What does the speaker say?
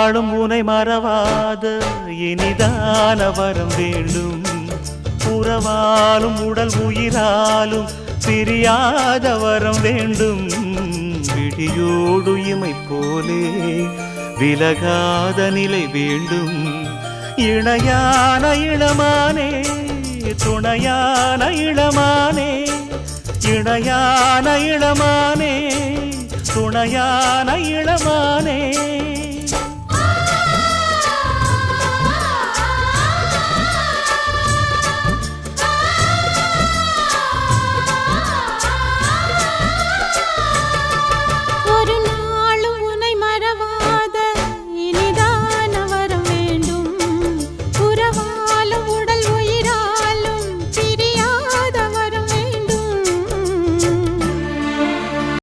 நாளும் உனை மறவாத இனிதான வரம் வேண்டும். உறவாலும் உடல் உயிராலும் பிரியாத வரம் வேண்டும். விழியோடு இமை போலே விலகாத நிலை வேண்டும். இணையான இளமானே துணையான இளமானே, இணையான இளமானே துணையான இளமானே.